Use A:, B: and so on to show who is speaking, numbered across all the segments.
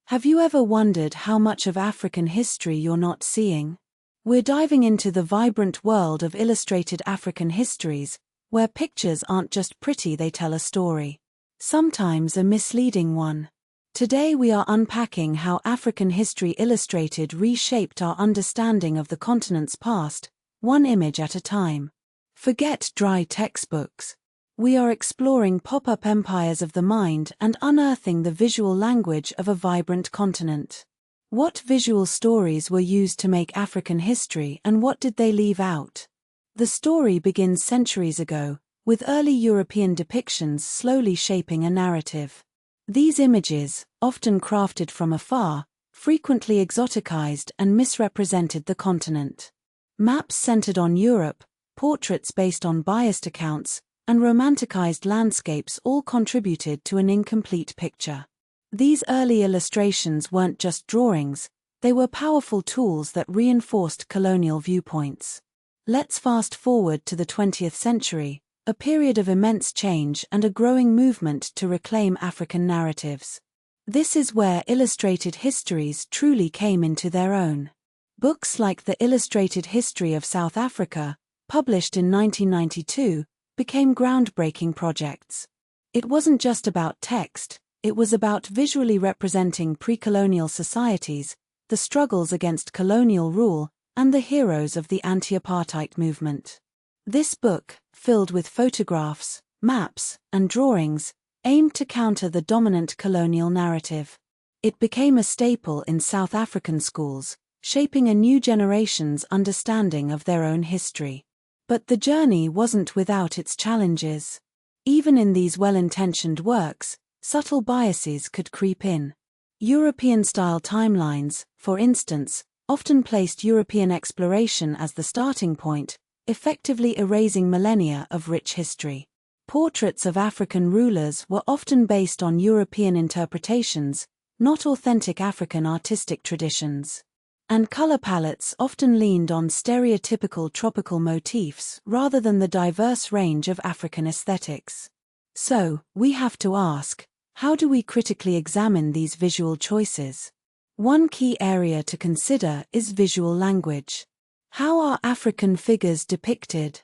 A: Have you ever wondered how much of African history you're not seeing? We're diving into the vibrant world of illustrated African histories, where pictures aren't just pretty, they tell a story. Sometimes a misleading one. Today we are unpacking how African History Illustrated reshaped our understanding of the continent's past, one image at a time. Forget dry textbooks. We are exploring pop-up empires of the mind and unearthing the visual language of a vibrant continent. What visual stories were used to make African history, and what did they leave out? The story begins centuries ago, with early European depictions slowly shaping a narrative. These images, often crafted from afar, frequently exoticized and misrepresented the continent. Maps centered on Europe, portraits based on biased accounts, and romanticized landscapes all contributed to an incomplete picture. These early illustrations weren't just drawings, they were powerful tools that reinforced colonial viewpoints. Let's fast forward to the 20th century, a period of immense change and a growing movement to reclaim African narratives. This is where illustrated histories truly came into their own. Books like The Illustrated History of South Africa, published in 1992, became groundbreaking projects. It wasn't just about text, it was about visually representing pre-colonial societies, the struggles against colonial rule, and the heroes of the anti-apartheid movement. This book, filled with photographs, maps, and drawings, aimed to counter the dominant colonial narrative. It became a staple in South African schools, shaping a new generation's understanding of their own history. But the journey wasn't without its challenges. Even in these well-intentioned works, subtle biases could creep in. European-style timelines, for instance, often placed European exploration as the starting point, effectively erasing millennia of rich history. Portraits of African rulers were often based on European interpretations, not authentic African artistic traditions. And color palettes often leaned on stereotypical tropical motifs rather than the diverse range of African aesthetics. So, we have to ask, how do we critically examine these visual choices? One key area to consider is visual language. How are African figures depicted?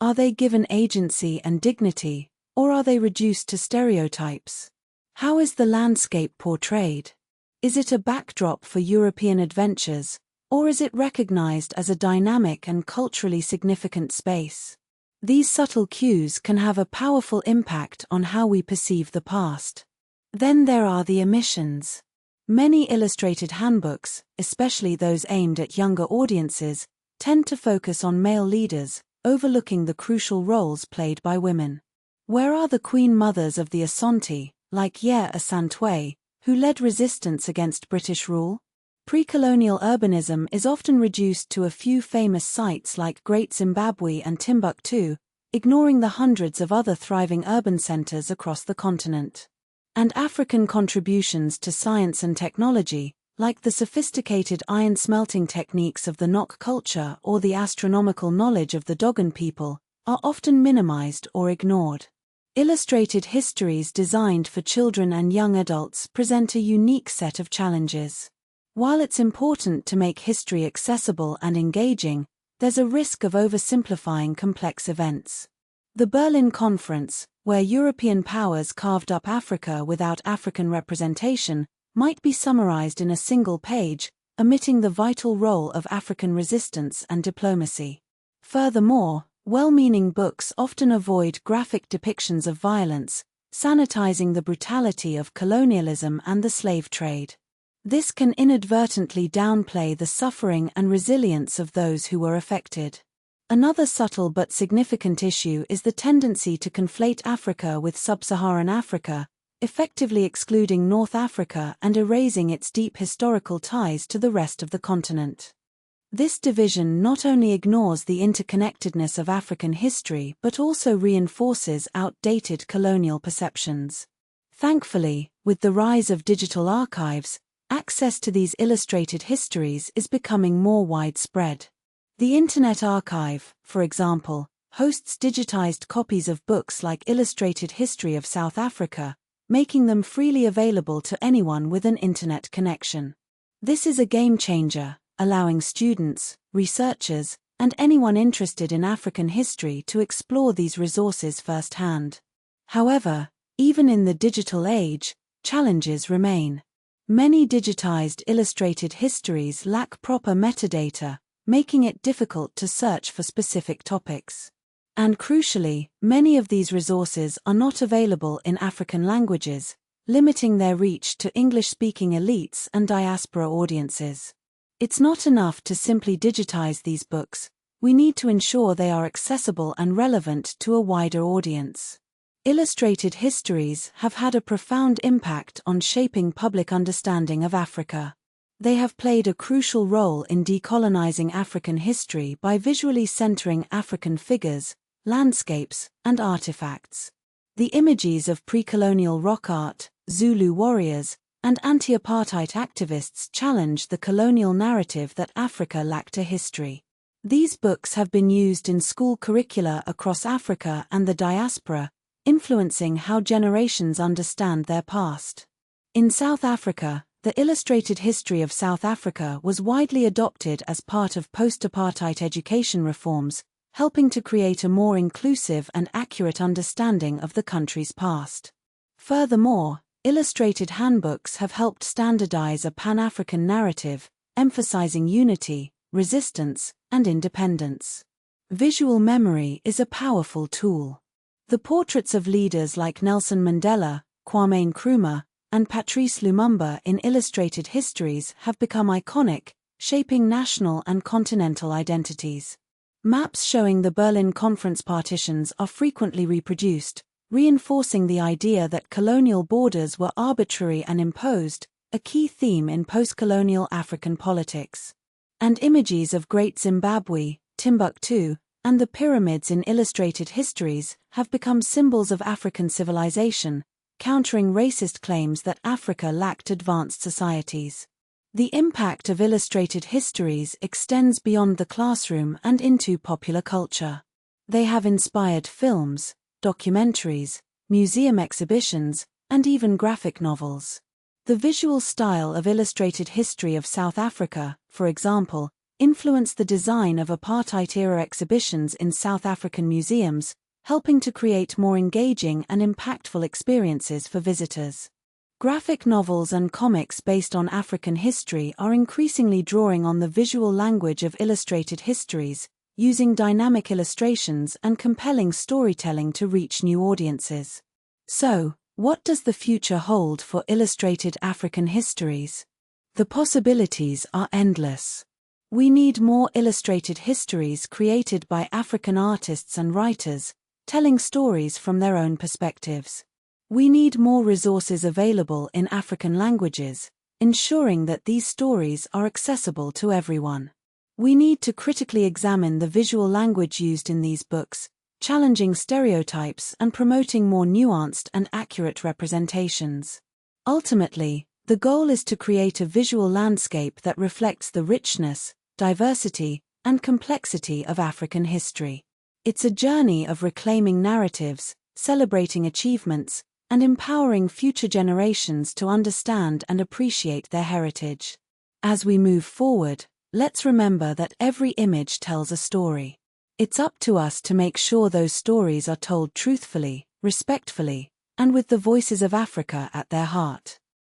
A: Are they given agency and dignity, or are they reduced to stereotypes? How is the landscape portrayed? Is it a backdrop for European adventures, or is it recognized as a dynamic and culturally significant space? These subtle cues can have a powerful impact on how we perceive the past. Then there are the omissions. Many illustrated handbooks, especially those aimed at younger audiences, tend to focus on male leaders, overlooking the crucial roles played by women. Where are the queen mothers of the Asante, like Yer Asantwe, who led resistance against British rule? Pre-colonial urbanism is often reduced to a few famous sites like Great Zimbabwe and Timbuktu, ignoring the hundreds of other thriving urban centers across the continent. And African contributions to science and technology, like the sophisticated iron smelting techniques of the Nok culture or the astronomical knowledge of the Dogon people, are often minimized or ignored. Illustrated histories designed for children and young adults present a unique set of challenges. While it's important to make history accessible and engaging, there's a risk of oversimplifying complex events. The Berlin Conference, where European powers carved up Africa without African representation, might be summarized in a single page, omitting the vital role of African resistance and diplomacy. Furthermore, well-meaning books often avoid graphic depictions of violence, sanitizing the brutality of colonialism and the slave trade. This can inadvertently downplay the suffering and resilience of those who were affected. Another subtle but significant issue is the tendency to conflate Africa with sub-Saharan Africa, effectively excluding North Africa and erasing its deep historical ties to the rest of the continent. This division not only ignores the interconnectedness of African history but also reinforces outdated colonial perceptions. Thankfully, with the rise of digital archives, access to these illustrated histories is becoming more widespread. The Internet Archive, for example, hosts digitized copies of books like Illustrated History of South Africa, making them freely available to anyone with an internet connection. This is a game changer, allowing students, researchers, and anyone interested in African history to explore these resources firsthand. However, even in the digital age, challenges remain. Many digitized illustrated histories lack proper metadata, making it difficult to search for specific topics. And crucially, many of these resources are not available in African languages, limiting their reach to English-speaking elites and diaspora audiences. It's not enough to simply digitize these books, we need to ensure they are accessible and relevant to a wider audience. Illustrated histories have had a profound impact on shaping public understanding of Africa. They have played a crucial role in decolonizing African history by visually centering African figures, landscapes, and artifacts. The images of pre-colonial rock art, Zulu warriors, and anti-apartheid activists challenge the colonial narrative that Africa lacked a history. These books have been used in school curricula across Africa and the diaspora, influencing how generations understand their past. In South Africa, the illustrated history of South Africa was widely adopted as part of post-apartheid education reforms, helping to create a more inclusive and accurate understanding of the country's past. Furthermore, illustrated handbooks have helped standardize a Pan-African narrative, emphasizing unity, resistance, and independence. Visual memory is a powerful tool. The portraits of leaders like Nelson Mandela, Kwame Nkrumah, and Patrice Lumumba in illustrated histories have become iconic, shaping national and continental identities. Maps showing the Berlin Conference partitions are frequently reproduced, reinforcing the idea that colonial borders were arbitrary and imposed, a key theme in post-colonial African politics. And images of Great Zimbabwe, Timbuktu, and the pyramids in illustrated histories have become symbols of African civilization, countering racist claims that Africa lacked advanced societies. The impact of illustrated histories extends beyond the classroom and into popular culture. They have inspired films, documentaries, museum exhibitions, and even graphic novels. The visual style of illustrated history of South Africa, for example, influenced the design of apartheid-era exhibitions in South African museums, helping to create more engaging and impactful experiences for visitors. Graphic novels and comics based on African history are increasingly drawing on the visual language of illustrated histories, using dynamic illustrations and compelling storytelling to reach new audiences. So, what does the future hold for illustrated African histories? The possibilities are endless. We need more illustrated histories created by African artists and writers, telling stories from their own perspectives. We need more resources available in African languages, ensuring that these stories are accessible to everyone. We need to critically examine the visual language used in these books, challenging stereotypes and promoting more nuanced and accurate representations. Ultimately, the goal is to create a visual landscape that reflects the richness, diversity, and complexity of African history. It's a journey of reclaiming narratives, celebrating achievements, and empowering future generations to understand and appreciate their heritage. As we move forward, let's remember that every image tells a story. It's up to us to make sure those stories are told truthfully, respectfully, and with the voices of Africa at their heart.